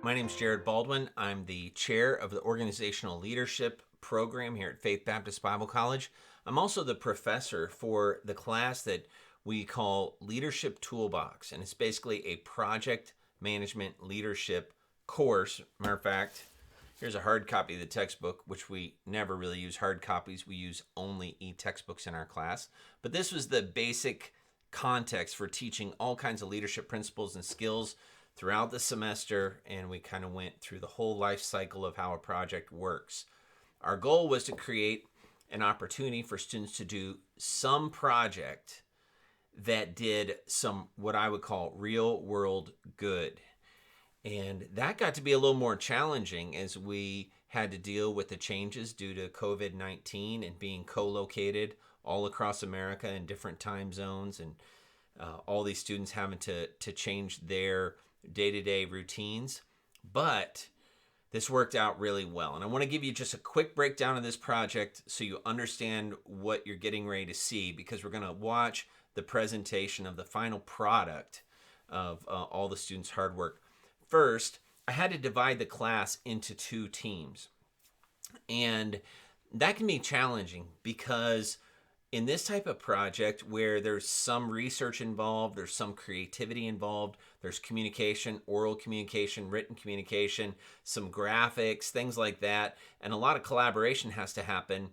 My name is Jared Baldwin. I'm the chair of the Organizational Leadership program here at Faith Baptist Bible College. I'm also the professor for the class that we call Leadership Toolbox, and it's basically a project management leadership course. Matter of fact, here's a hard copy of the textbook, which we never really use hard copies. We use only e-textbooks in our class. But this was the basic context for teaching all kinds of leadership principles and skills throughout the semester, and we kind of went through the whole life cycle of how a project works. Our goal was to create an opportunity for students to do some project that did some what I would call real world good. And that got to be a little more challenging as we had to deal with the changes due to COVID-19 and being co-located all across America in different time zones, and all these students having to change their day-to-day routines. But this worked out really well. And I want to give you just a quick breakdown of this project so you understand what you're getting ready to see, because we're going to watch the presentation of the final product of all the students' hard work. First, I had to divide the class into two teams. And that can be challenging because in this type of project where there's some research involved, there's some creativity involved, there's communication, oral communication, written communication, some graphics, things like that, and a lot of collaboration has to happen.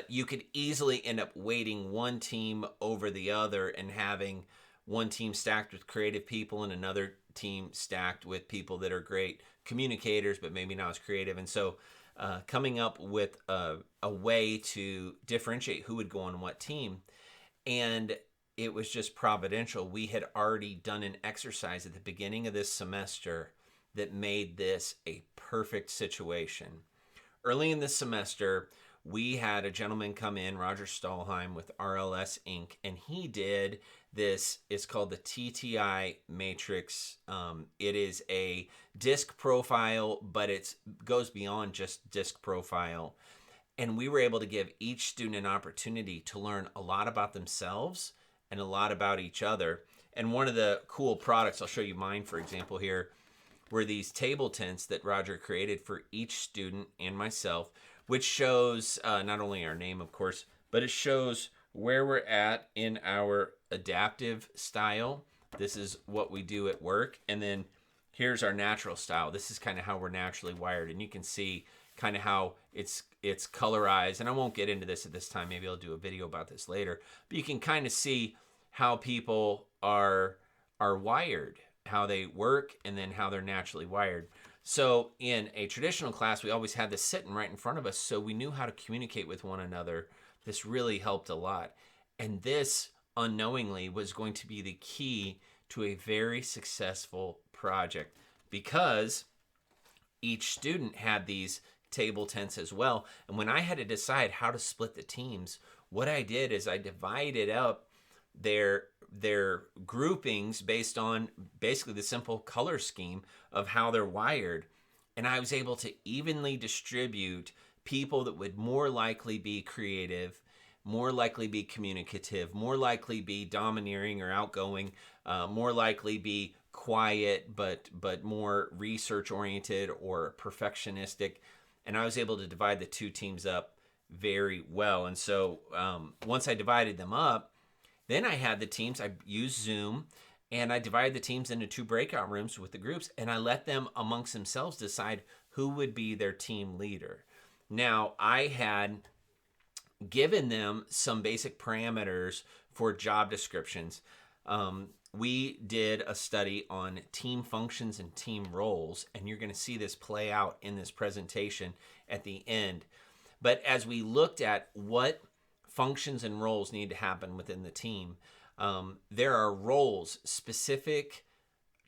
You could easily end up weighting one team over the other and having one team stacked with creative people and another team stacked with people that are great communicators but maybe not as creative. And so coming up with a way to differentiate who would go on what team. And it was just providential. We had already done an exercise at the beginning of this semester that made this a perfect situation. Early in this semester, we had a gentleman come in, Roger Stahlheim with RLS Inc., and he did this. It's called the TTI Matrix. It is a disc profile, but it goes beyond just disc profile. And we were able to give each student an opportunity to learn a lot about themselves and a lot about each other. And one of the cool products, I'll show you mine, for example, here, were these table tents that Roger created for each student and myself, which shows not only our name, of course, but it shows where we're at in our adaptive style. This is what we do at work. And then here's our natural style. This is kind of how we're naturally wired. And you can see kind of how it's colorized. And I won't get into this at this time. Maybe I'll do a video about this later. But you can kind of see how people are wired, how they work, and then how they're naturally wired. So in a traditional class, we always had this sitting right in front of us, so we knew how to communicate with one another. This really helped a lot. And this, unknowingly, was going to be the key to a very successful project, because each student had these table tents as well. And when I had to decide how to split the teams, what I did is I divided up their groupings based on basically the simple color scheme of how they're wired. And I was able to evenly distribute people that would more likely be creative, more likely be communicative, more likely be domineering or outgoing, more likely be quiet but more research oriented or perfectionistic. And I was able to divide the two teams up very well. And so once I divided them up, then I had the teams, I used Zoom, and I divided the teams into two breakout rooms with the groups, and I let them amongst themselves decide who would be their team leader. Now, I had given them some basic parameters for job descriptions. We did a study on team functions and team roles, and you're going to see this play out in this presentation at the end. But as we looked at what functions and roles need to happen within the team, there are roles, specific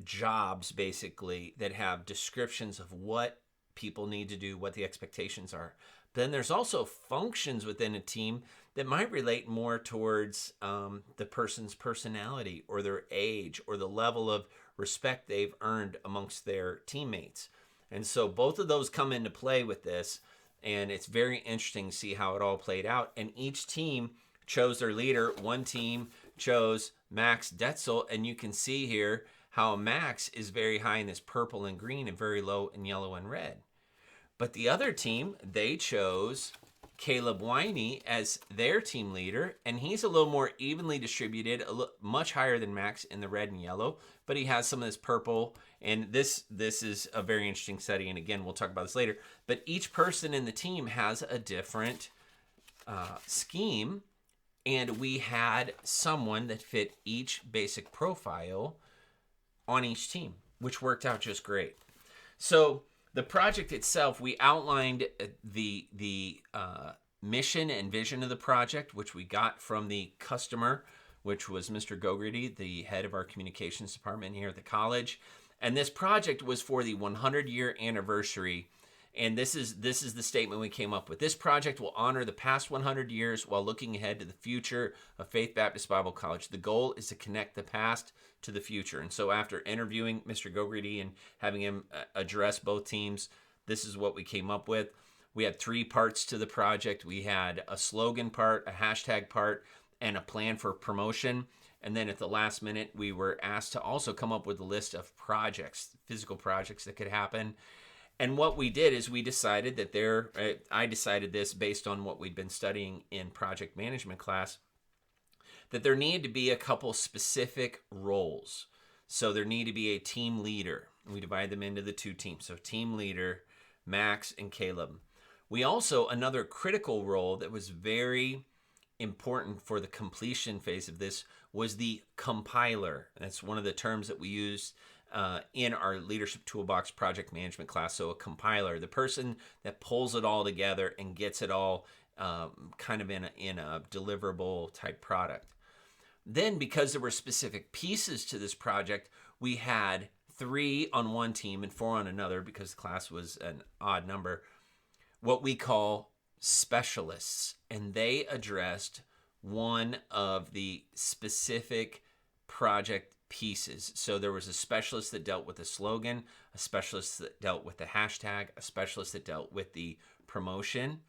jobs basically, that have descriptions of what people need to do, what the expectations are. But then there's also functions within a team that might relate more towards the person's personality or their age or the level of respect they've earned amongst their teammates. And so both of those come into play with this. And it's very interesting to see how it all played out. And each team chose their leader. One team chose Max Detzel, and you can see here how Max is very high in this purple and green and very low in yellow and red. But the other team, they chose Caleb Winey as their team leader, and he's a little more evenly distributed, much higher than Max in the red and yellow, but he has some of this purple. And this is a very interesting study, and again, we'll talk about this later. But each person in the team has a different scheme, and we had someone that fit each basic profile on each team, which worked out just great. So the project itself, we outlined the mission and vision of the project, which we got from the customer, which was Mr. Gogarty, the head of our communications department here at the college. And this project was for the 100-year anniversary. And this is the statement we came up with. This project will honor the past 100 years while looking ahead to the future of Faith Baptist Bible College. The goal is to connect the past to the future. And so after interviewing Mr. Gogarty and having him address both teams, this is what we came up with. We had 3 parts to the project. We had a slogan part, a hashtag part, and a plan for promotion. And then at the last minute, we were asked to also come up with a list of projects, physical projects that could happen. And what we did is we decided that I decided this based on what we'd been studying in project management class, that there needed to be a couple specific roles. So there needed to be a team leader. We divide them into the 2 teams. So team leader, Max and Caleb. We also, another critical role that was very important for the completion phase of this was the compiler. That's one of the terms that we used in our Leadership Toolbox project management class. So a compiler, the person that pulls it all together and gets it all kind of in a deliverable type product. Then, because there were specific pieces to this project, we had 3 on one team and 4 on another, because the class was an odd number, what we call specialists. And they addressed one of the specific project pieces. So there was a specialist that dealt with the slogan, a specialist that dealt with the hashtag, a specialist that dealt with the promotion.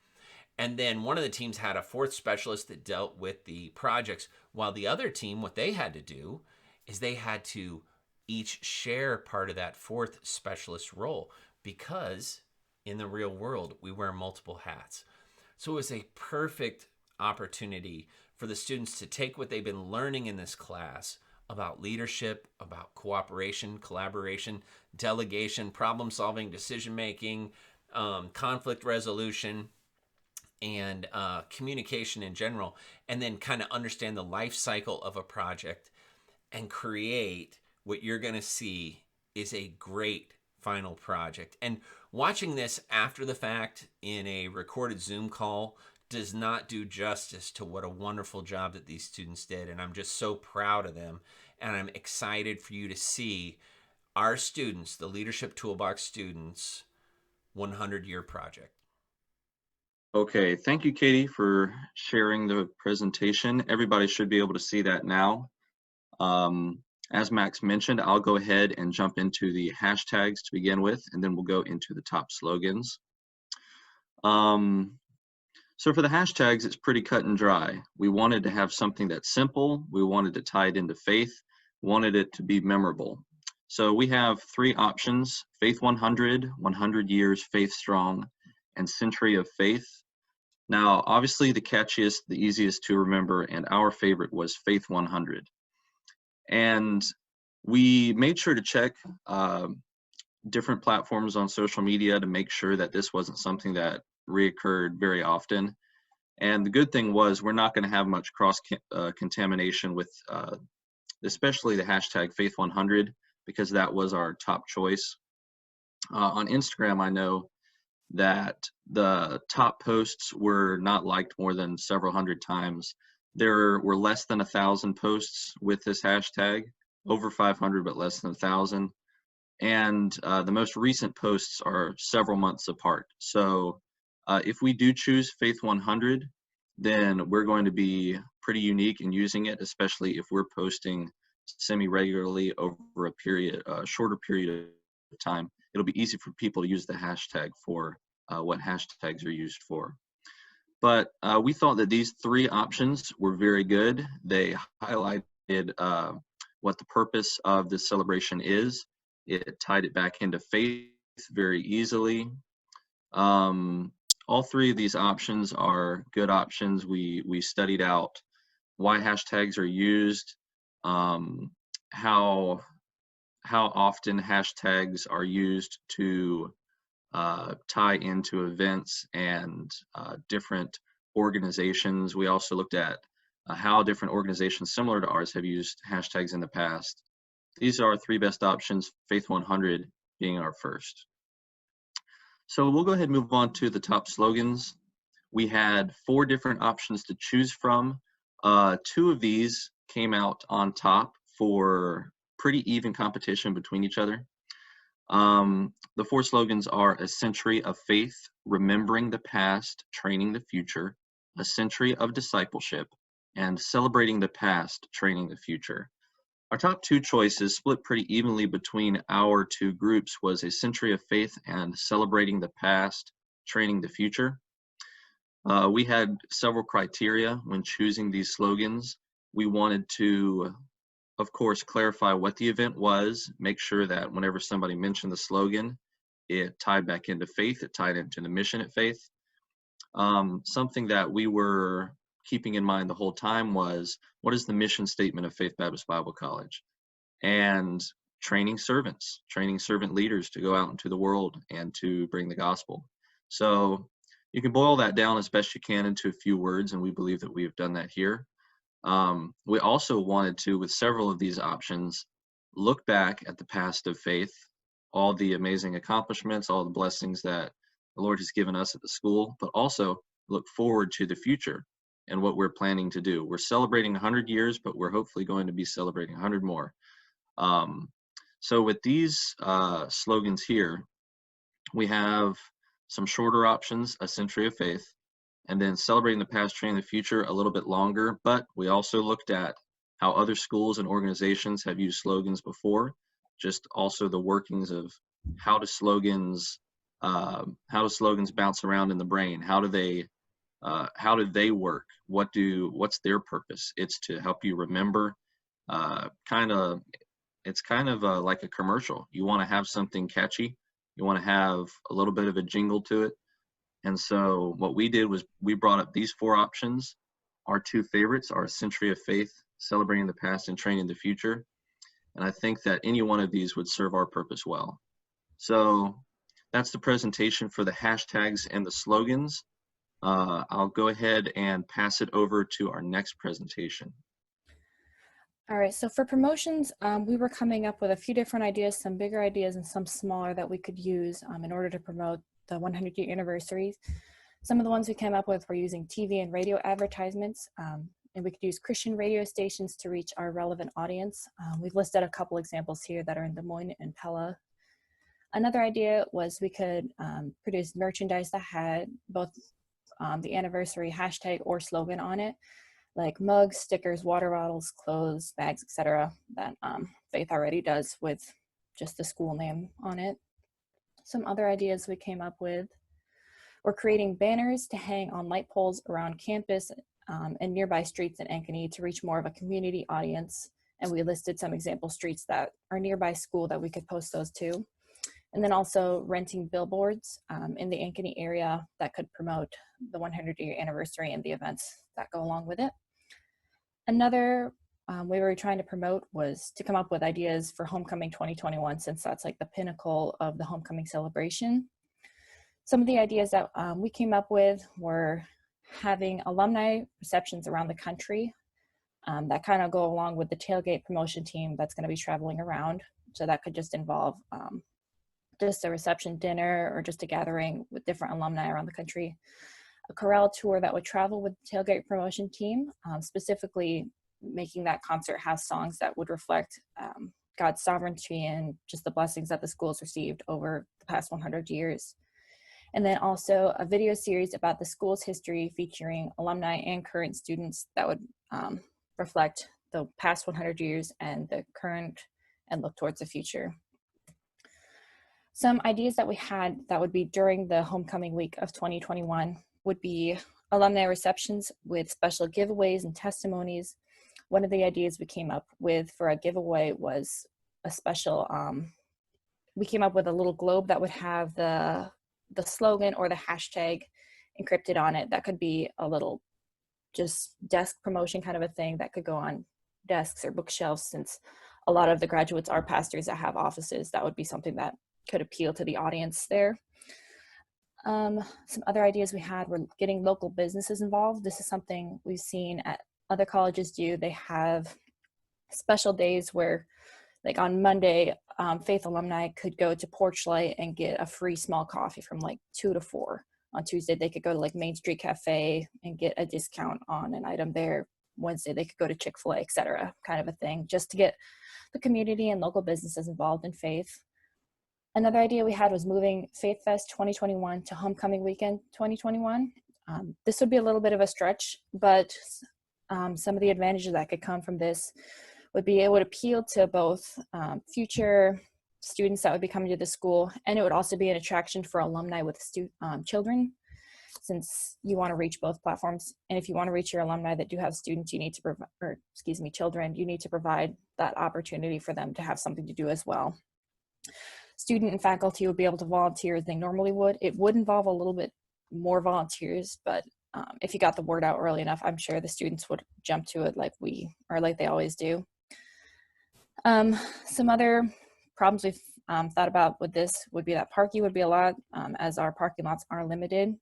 And then one of the teams had a 4th specialist that dealt with the projects, while the other team, what they had to do is they had to each share part of that 4th specialist role, because in the real world, we wear multiple hats. So it was a perfect opportunity for the students to take what they've been learning in this class about leadership, about cooperation, collaboration, delegation, problem solving, decision making, conflict resolution, and communication in general, and then kind of understand the life cycle of a project and create what you're going to see is a great final project. And watching this after the fact in a recorded Zoom call does not do justice to what a wonderful job that these students did. And I'm just so proud of them. And I'm excited for you to see our students, the Leadership Toolbox students, 100-year project. Okay, thank you, Katie, for sharing the presentation. Everybody should be able to see that now. As Max mentioned, I'll go ahead and jump into the hashtags to begin with, and then we'll go into the top slogans. So for the hashtags, it's pretty cut and dry. We wanted to have something that's simple. We wanted to tie it into faith, wanted it to be memorable. So we have 3 options: Faith 100, 100 Years, Faith Strong, and Century of Faith. Now, obviously the catchiest, the easiest to remember, and our favorite was Faith 100. And we made sure to check different platforms on social media to make sure that this wasn't something that reoccurred very often. And the good thing was we're not going to have much cross contamination with especially the hashtag Faith 100, because that was our top choice. On Instagram, I know that the top posts were not liked more than several hundred times. There were less than 1,000 posts with this hashtag, over 500, but less than 1,000. And the most recent posts are several months apart. So if we do choose Faith 100, then we're going to be pretty unique in using it, especially if we're posting semi-regularly over a shorter period of time. It'll be easy for people to use the hashtag for what hashtags are used for. But we thought that these 3 options were very good. They highlighted what the purpose of this celebration is. It tied it back into faith very easily. All three of these options are good options. We studied out why hashtags are used, um, how often hashtags are used to tie into events and different organizations. We also looked at how different organizations similar to ours have used hashtags in the past. These are our three best options, Faith 100 being our first. So we'll go ahead and move on to the top slogans. We had 4 different options to choose from. 2 of these came out on top for pretty even competition between each other. The 4 slogans are a century of faith, remembering the past, training the future, a century of discipleship, and celebrating the past, training the future. Our top 2 choices, split pretty evenly between our 2 groups, was a century of faith and celebrating the past, training the future. We had several criteria when choosing these slogans. We wanted to, of course, clarify what the event was, make sure that whenever somebody mentioned the slogan, it tied back into faith, it tied into the mission at faith. Something that we were keeping in mind the whole time was, what is the mission statement of Faith Baptist Bible College? And training servants, training servant leaders to go out into the world and to bring the gospel. So you can boil that down as best you can into a few words, and we believe that we have done that here. We also wanted to, with several of these options, look back at the past of faith, all the amazing accomplishments, all the blessings that the Lord has given us at the school, but also look forward to the future and what we're planning to do. We're celebrating 100 years, but we're hopefully going to be celebrating 100 more. So with these slogans here, we have some shorter options, a century of faith, and then celebrating the past, training the future, a little bit longer. But we also looked at how other schools and organizations have used slogans before, just also the workings of how do slogans bounce around in the brain? How do they work? What's their purpose? It's to help you remember. It's kind of like a commercial. You want to have something catchy. You want to have a little bit of a jingle to it. And so what we did was we brought up these 4 options. Our 2 favorites are a century of faith, celebrating the past and training the future. And I think that any one of these would serve our purpose well. So that's the presentation for the hashtags and the slogans. I'll go ahead and pass it over to our next presentation. All right, so for promotions, we were coming up with a few different ideas, some bigger ideas and some smaller that we could use in order to promote the 100-year anniversaries. Some of the ones we came up with were using TV and radio advertisements, and we could use Christian radio stations to reach our relevant audience. We've listed a couple examples here that are in Des Moines and Pella. Another idea was we could produce merchandise that had both the anniversary hashtag or slogan on it, like mugs, stickers, water bottles, clothes, bags, etc. that Faith already does with just the school name on it. Some other ideas we came up with were creating banners to hang on light poles around campus and nearby streets in Ankeny to reach more of a community audience. And we listed some example streets that are nearby school that we could post those to. And then also renting billboards in the Ankeny area that could promote the 100-year anniversary and the events that go along with it. Another way we were trying to promote was to come up with ideas for Homecoming 2021, since that's like the pinnacle of the homecoming celebration. Some of the ideas that we came up with were having alumni receptions around the country that kind of go along with the tailgate promotion team that's going to be traveling around. So that could just involve just a reception dinner or just a gathering with different alumni around the country. A chorale tour that would travel with the tailgate promotion team, specifically making that concert have songs that would reflect God's sovereignty and just the blessings that the school's received over the past 100 years. And then also a video series about the school's history featuring alumni and current students that would reflect the past 100 years and the current and look towards the future. Some ideas that we had that would be during the homecoming week of 2021 would be alumni receptions with special giveaways and testimonies, one of the ideas we came up with for a giveaway was a special, we came up with a little globe that would have the slogan or the hashtag encrypted on it. That could be a little just desk promotion kind of a thing that could go on desks or bookshelves, since a lot of the graduates are pastors that have offices. That would be something that could appeal to the audience there. Some other ideas we had were getting local businesses involved. This is something we've seen at other colleges do. They have special days where, like on Monday, Faith alumni could go to Porchlight and get a free small coffee from like 2 to 4. On Tuesday, they could go to like Main Street Cafe and get a discount on an item there. Wednesday, they could go to Chick-fil-A, etc., kind of a thing, just to get the community and local businesses involved in Faith. Another idea we had was moving Faith Fest 2021 to Homecoming Weekend 2021. This would be a little bit of a stretch, but some of the advantages that could come from this would be it would appeal to both future students that would be coming to the school, and it would also be an attraction for alumni with children, since you want to reach both platforms. And if you want to reach your alumni that do have students, you need to provide, or excuse me, children, you need to provide that opportunity for them to have something to do as well. Student and faculty would be able to volunteer as they normally would. It would involve a little bit more volunteers, but if you got the word out early enough, I'm sure the students would jump to it like they always do. Some other problems we've thought about with this would be that parking would be a lot, as our parking lots are limited,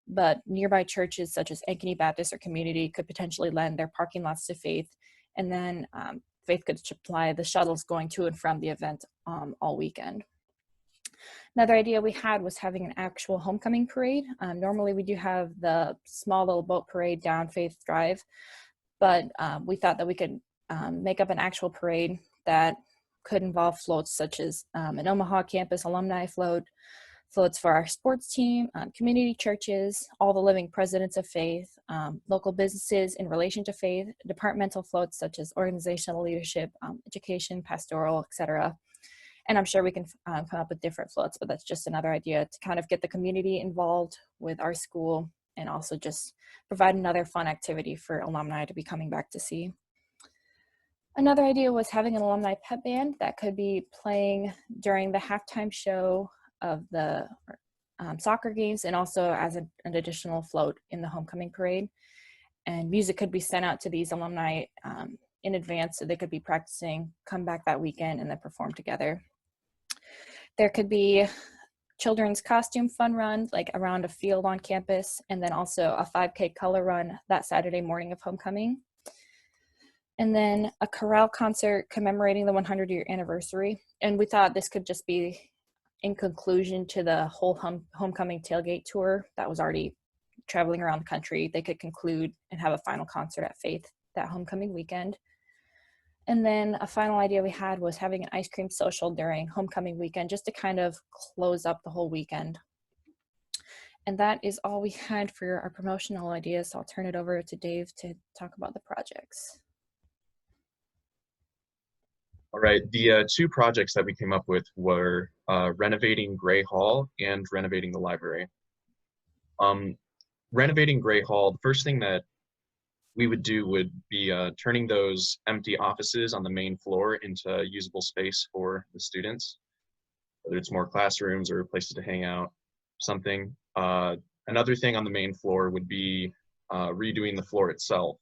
but nearby churches such as Ankeny Baptist or Community could potentially lend their parking lots to Faith, and then Faith could supply the shuttles going to and from the event all weekend. Another idea we had was having an actual homecoming parade. Normally we do have the small little boat parade down Faith Drive, but we thought that we could make up an actual parade that could involve floats such as an Omaha campus alumni float, floats for our sports team, community churches, all the living presidents of Faith, local businesses in relation to Faith, departmental floats such as organizational leadership, education, pastoral, etc. And I'm sure we can come up with different floats, but that's just another idea to kind of get the community involved with our school and also just provide another fun activity for alumni to be coming back to see. Another idea was having an alumni pep band that could be playing during the halftime show of the soccer games, and also as an additional float in the homecoming parade. And music could be sent out to these alumni in advance so they could be practicing, come back that weekend, and then perform together. There could be children's costume fun run, like around a field on campus, and then also a 5K color run that Saturday morning of homecoming. And then a chorale concert commemorating the 100-year anniversary. And we thought this could just be in conclusion to the whole homecoming tailgate tour that was already traveling around the country. They could conclude and have a final concert at Faith that homecoming weekend. And then a final idea we had was having an ice cream social during homecoming weekend, just to kind of close up the whole weekend. And that is all we had for our promotional ideas. So I'll turn it over to Dave to talk about the projects. All right, the two projects that we came up with were renovating Gray Hall and renovating the library. Renovating Gray Hall, the first thing that we would do would be turning those empty offices on the main floor into usable space for the students, whether it's more classrooms or places to hang out, something. Another thing on the main floor would be redoing the floor itself.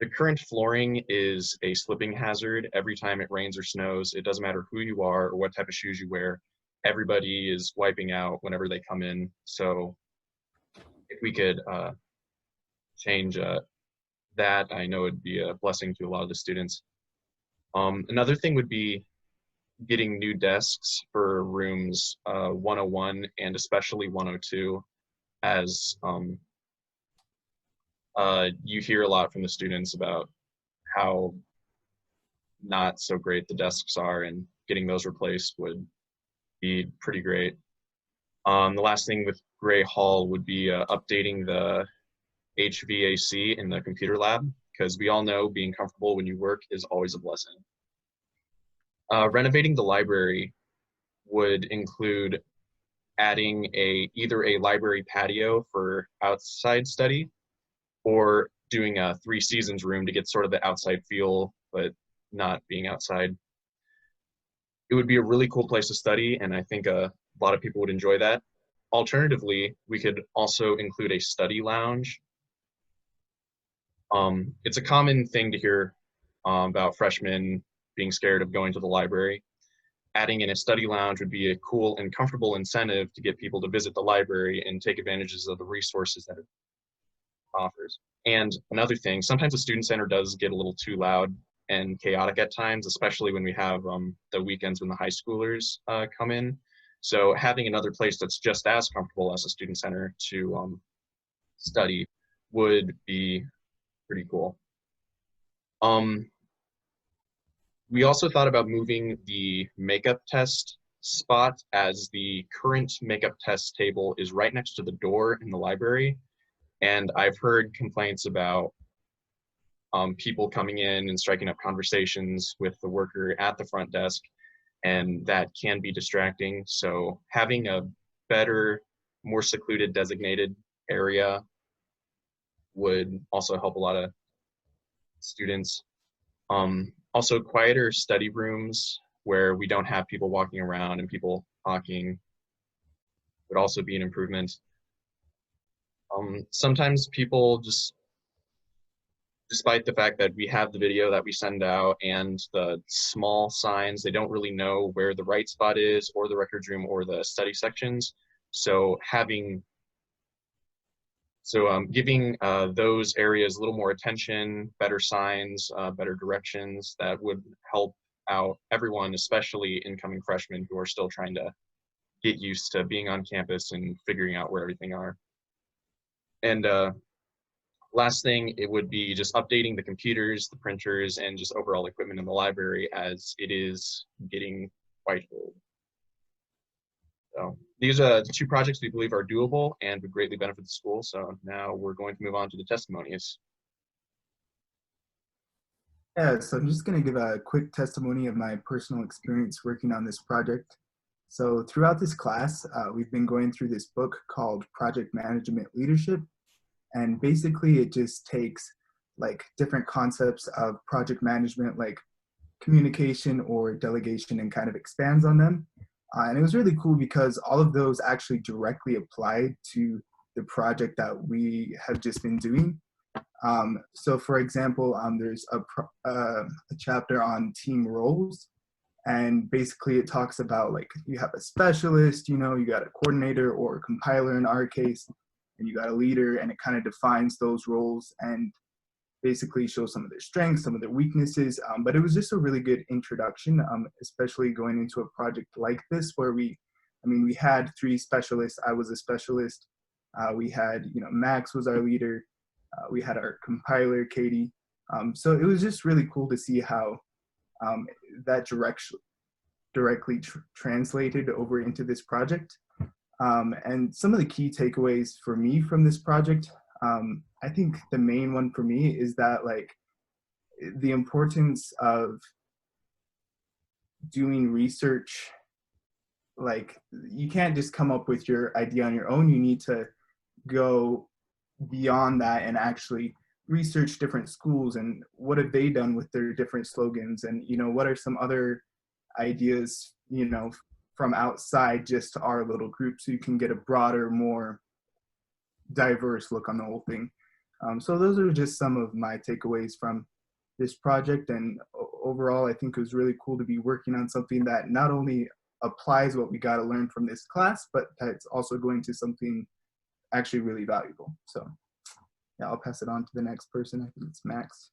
The current flooring is a slipping hazard. Every time it rains or snows, it doesn't matter who you are or what type of shoes you wear, everybody is wiping out whenever they come in. So if we could change that, I know it'd be a blessing to a lot of the students. Another thing would be getting new desks for rooms 101 and especially 102, as you hear a lot from the students about how not so great the desks are, and getting those replaced would be pretty great. The last thing with Gray Hall would be updating the HVAC in the computer lab, because we all know being comfortable when you work is always a blessing. Renovating the library would include adding either a library patio for outside study or doing a Three Seasons room to get sort of the outside feel, but not being outside. It would be a really cool place to study, and I think a lot of people would enjoy that. Alternatively, we could also include a study lounge. It's a common thing to hear about freshmen being scared of going to the library. Adding in a study lounge would be a cool and comfortable incentive to get people to visit the library and take advantages of the resources that it offers. And another thing, sometimes the student center does get a little too loud and chaotic at times, especially when we have the weekends when the high schoolers come in. So having another place that's just as comfortable as a student center to study would be pretty cool. We also thought about moving the makeup test spot, as the current makeup test table is right next to the door in the library. And I've heard complaints about people coming in and striking up conversations with the worker at the front desk, and that can be distracting. So having a better, more secluded designated area would also help a lot of students. Also, quieter study rooms where we don't have people walking around and people talking would also be an improvement. Sometimes people just, despite the fact that we have the video that we send out and the small signs, they don't really know where the right spot is, or the records room, or the study sections. So giving those areas a little more attention, better signs, better directions, that would help out everyone, especially incoming freshmen who are still trying to get used to being on campus and figuring out where everything are. And last thing, it would be just updating the computers, the printers, and just overall equipment in the library, as it is getting quite old. So these are the two projects we believe are doable and would greatly benefit the school. So now we're going to move on to the testimonies. Yeah, so I'm just going to give a quick testimony of my personal experience working on this project. So throughout this class, we've been going through this book called Project Management Leadership. And basically it just takes like different concepts of project management, like communication or delegation, and kind of expands on them. And it was really cool because all of those actually directly applied to the project that we have just been doing. So for example, there's a chapter on team roles, and basically it talks about, like, you have a specialist, you got a coordinator or a compiler in our case, and you got a leader, and it kind of defines those roles and basically shows some of their strengths, some of their weaknesses. But it was just a really good introduction, especially going into a project like this where we had 3 specialists. I was a specialist. We had, Max was our leader. We had our compiler, Katie. So it was just really cool to see how that directly translated over into this project. And some of the key takeaways for me from this project, I think the main one for me is that, like, the importance of doing research. Like, you can't just come up with your idea on your own. You need to go beyond that and actually research different schools and what have they done with their different slogans, and what are some other ideas from outside just our little group, so you can get a broader, more diverse look on the whole thing. So those are just some of my takeaways from this project, and overall I think it was really cool to be working on something that not only applies what we got to learn from this class, but that's also going to something actually really valuable. So yeah, I'll pass it on to the next person. I think it's Max.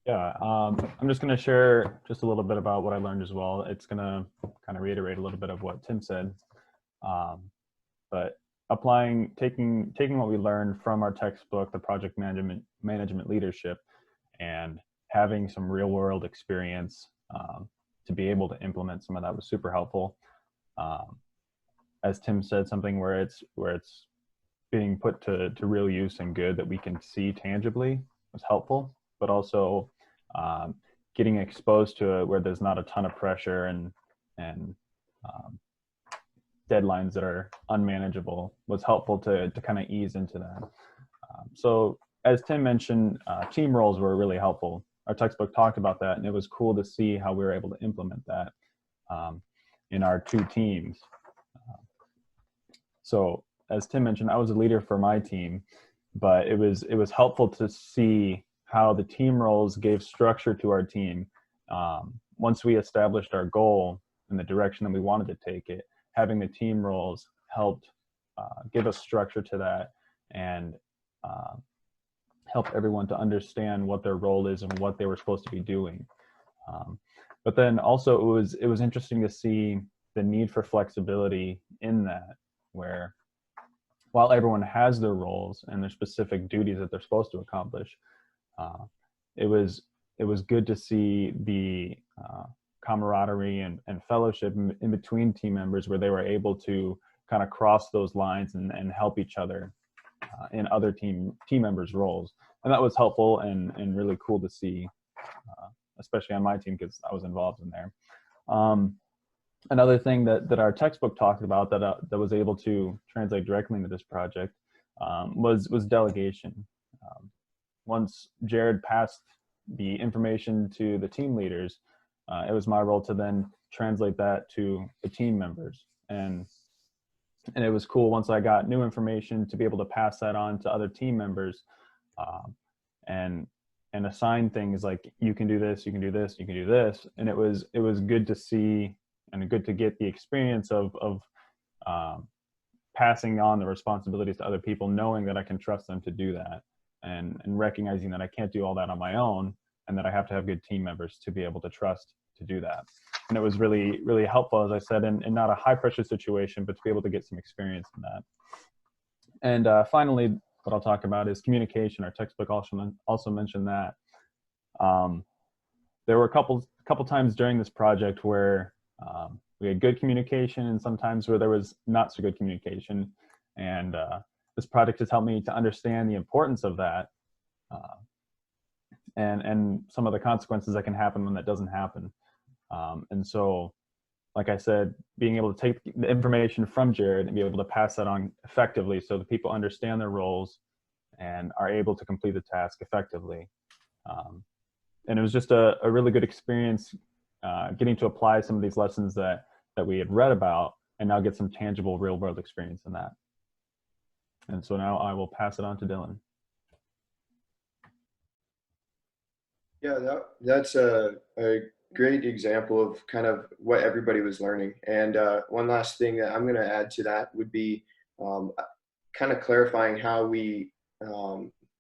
Yeah, I'm just going to share just a little bit about what I learned as well. It's going to kind of reiterate a little bit of what Tim said, but taking what we learned from our textbook, the project management leadership, and having some real world experience to be able to implement some of that was super helpful. As Tim said, something where it's being put to real use and good that we can see tangibly was helpful, but also getting exposed to it where there's not a ton of pressure and deadlines that are unmanageable was helpful to kind of ease into that. So as Tim mentioned, team roles were really helpful. Our textbook talked about that, and it was cool to see how we were able to implement that in our 2 teams. So as Tim mentioned, I was a leader for my team, but it was helpful to see how the team roles gave structure to our team. Once we established our goal and the direction that we wanted to take it, having the team roles helped give us structure to that and help everyone to understand what their role is and what they were supposed to be doing. But then also it was interesting to see the need for flexibility in that, where while everyone has their roles and their specific duties that they're supposed to accomplish, it was good to see the camaraderie and fellowship in between team members, where they were able to kind of cross those lines and help each other in other team members' roles. And that was helpful and really cool to see, especially on my team, because I was involved in there. Another thing that our textbook talked about that was able to translate directly into this project was delegation. Once Jared passed the information to the team leaders, it was my role to then translate that to the team members. And it was cool once I got new information to be able to pass that on to other team members and assign things like, you can do this, you can do this, you can do this. And it was good to see and good to get the experience of passing on the responsibilities to other people, knowing that I can trust them to do that, and recognizing that I can't do all that on my own, and that I have to have good team members to be able to trust to do that. And it was really, really helpful, as I said, in not a high pressure situation, but to be able to get some experience in that. And finally, what I'll talk about is communication. Our textbook also mentioned that. There were a couple times during this project where we had good communication, and sometimes where there was not so good communication. And this project has helped me to understand the importance of that, and some of the consequences that can happen when that doesn't happen. And so, like I said, being able to take the information from Jared and be able to pass that on effectively, so that people understand their roles and are able to complete the task effectively. And it was just a really good experience getting to apply some of these lessons that we had read about, and now get some tangible real world experience in that. And so now I will pass it on to Dylan. Yeah, that's a great example of kind of what everybody was learning. And one last thing that I'm going to add to that would be kind of clarifying how we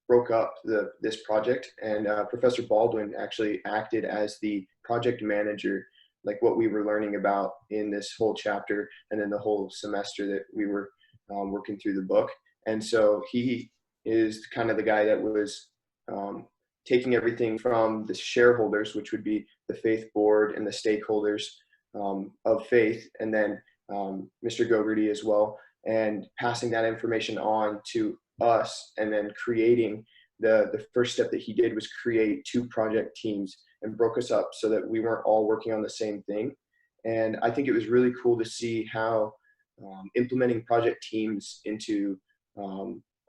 broke up this project. And Professor Baldwin actually acted as the project manager, like what we were learning about in this whole chapter and then the whole semester that we were working through the book. And so he is kind of the guy that was taking everything from the shareholders, which would be the Faith Board and the stakeholders of Faith, and then Mr. Gogarty as well, and passing that information on to us, and then creating the first step that he did was create 2 project teams and broke us up so that we weren't all working on the same thing. And I think it was really cool to see how implementing project teams into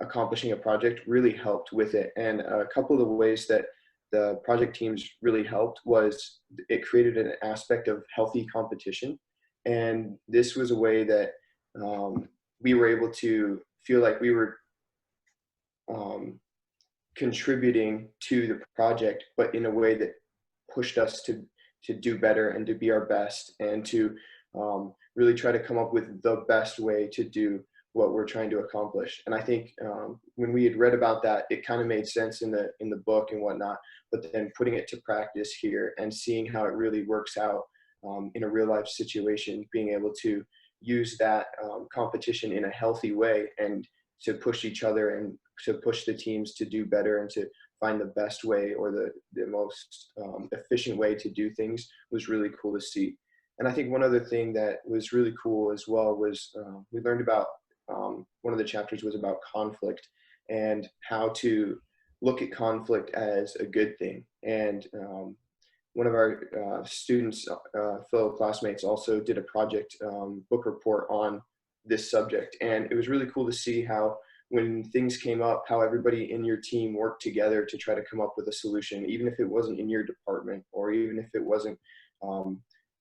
accomplishing a project really helped with it. And a couple of the ways that the project teams really helped was it created an aspect of healthy competition. And this was a way that we were able to feel like we were contributing to the project, but in a way that pushed us to do better and to be our best, and to really try to come up with the best way to do what we're trying to accomplish. And I think when we had read about that, it kind of made sense in the book and whatnot, but then putting it to practice here and seeing how it really works out in a real life situation, being able to use that competition in a healthy way and to push each other and to push the teams to do better and to find the best way or the most efficient way to do things was really cool to see. And I think one other thing that was really cool as well was we learned about one of the chapters was about conflict and how to look at conflict as a good thing. And one of our students, fellow classmates, also did a project book report on this subject. And it was really cool to see how when things came up, how everybody in your team worked together to try to come up with a solution, even if it wasn't in your department, or even if it wasn't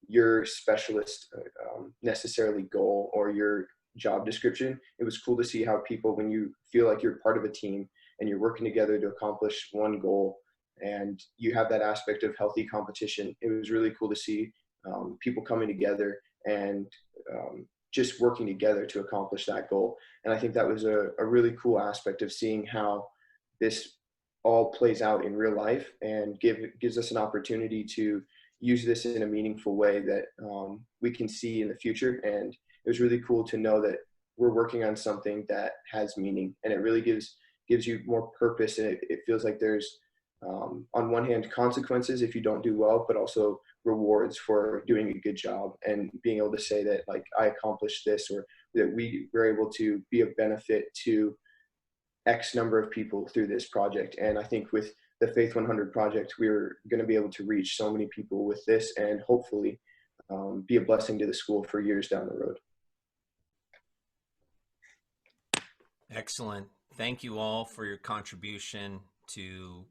your specialist necessarily goal or your job description. It was cool to see how people, when you feel like you're part of a team and you're working together to accomplish one goal, and you have that aspect of healthy competition, it was really cool to see people coming together and just working together to accomplish that goal. And I think that was a really cool aspect of seeing how this all plays out in real life, and gives us an opportunity to use this in a meaningful way that we can see in the future. And it was really cool to know that we're working on something that has meaning, and it really gives you more purpose. And it feels like there's on one hand consequences if you don't do well, but also rewards for doing a good job and being able to say that, like, I accomplished this, or that we were able to be of benefit to X number of people through this project. And I think with the Faith 100 project, we're going to be able to reach so many people with this, and hopefully be a blessing to the school for years down the road. Excellent. Thank you all for your contribution to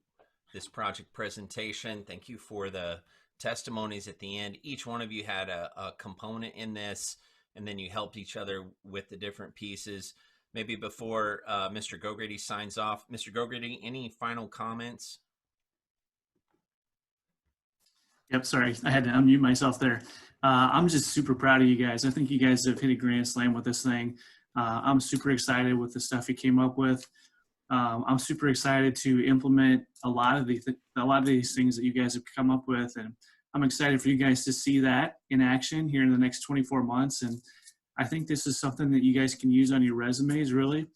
this project presentation. Thank you for the testimonies at the end. Each one of you had a component in this, and then you helped each other with the different pieces. Maybe before Mr. Gogrady signs off, Mr. Gogrady, any final comments? Yep, sorry, I had to unmute myself there. I'm just super proud of you guys. I think you guys have hit a grand slam with this thing. I'm super excited with the stuff you came up with. I'm super excited to implement a lot of these things that you guys have come up with, and I'm excited for you guys to see that in action here in the next 24 months. And I think this is something that you guys can use on your resumes, really.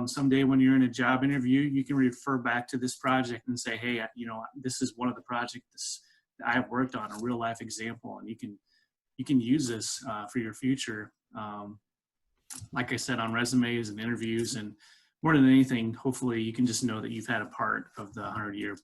Someday when you're in a job interview, you can refer back to this project and say, hey, this is one of the projects that I've worked on, a real life example, and you can use this for your future. Like I said, on resumes and interviews, and more than anything, hopefully you can just know that you've had a part of the 100-year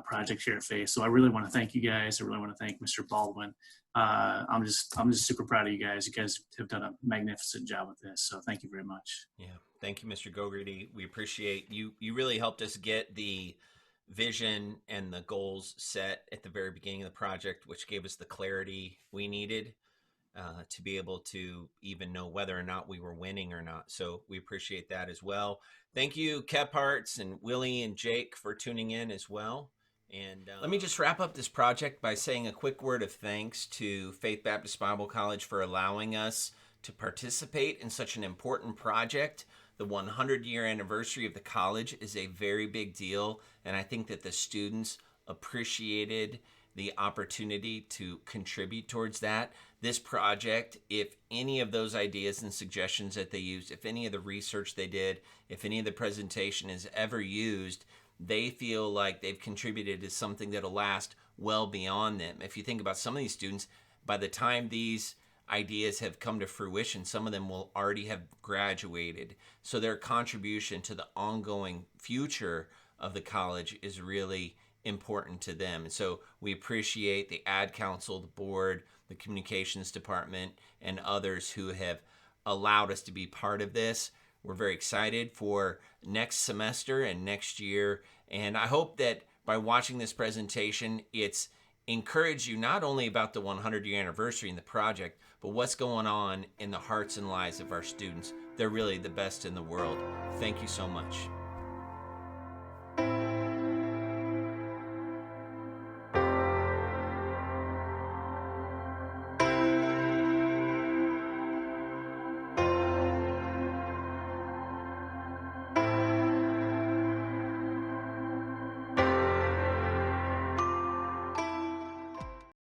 project here at Faith. So I really want to thank you guys. I really want to thank Mr. Baldwin. I'm just super proud of you guys. You guys have done a magnificent job with this. So thank you very much. Yeah, thank you, Mr. Gogrady. We appreciate you. You really helped us get the vision and the goals set at the very beginning of the project, which gave us the clarity we needed to be able to even know whether or not we were winning or not. So we appreciate that as well. Thank you, Kepharts and Willie and Jake, for tuning in as well. And let me just wrap up this project by saying a quick word of thanks to Faith Baptist Bible College for allowing us to participate in such an important project. The 100-year anniversary of the college is a very big deal, and I think that the students appreciated the opportunity to contribute towards that. This project, if any of those ideas and suggestions that they used, if any of the research they did, if any of the presentation is ever used, they feel like they've contributed to something that'll last well beyond them. If you think about some of these students, by the time these ideas have come to fruition, some of them will already have graduated. So their contribution to the ongoing future of the college is really important to them. And so we appreciate the ad council, the board, the communications department, and others who have allowed us to be part of this. We're very excited for next semester and next year. And I hope that by watching this presentation, it's encouraged you not only about the 100-year anniversary and the project, but what's going on in the hearts and lives of our students. They're really the best in the world. Thank you so much.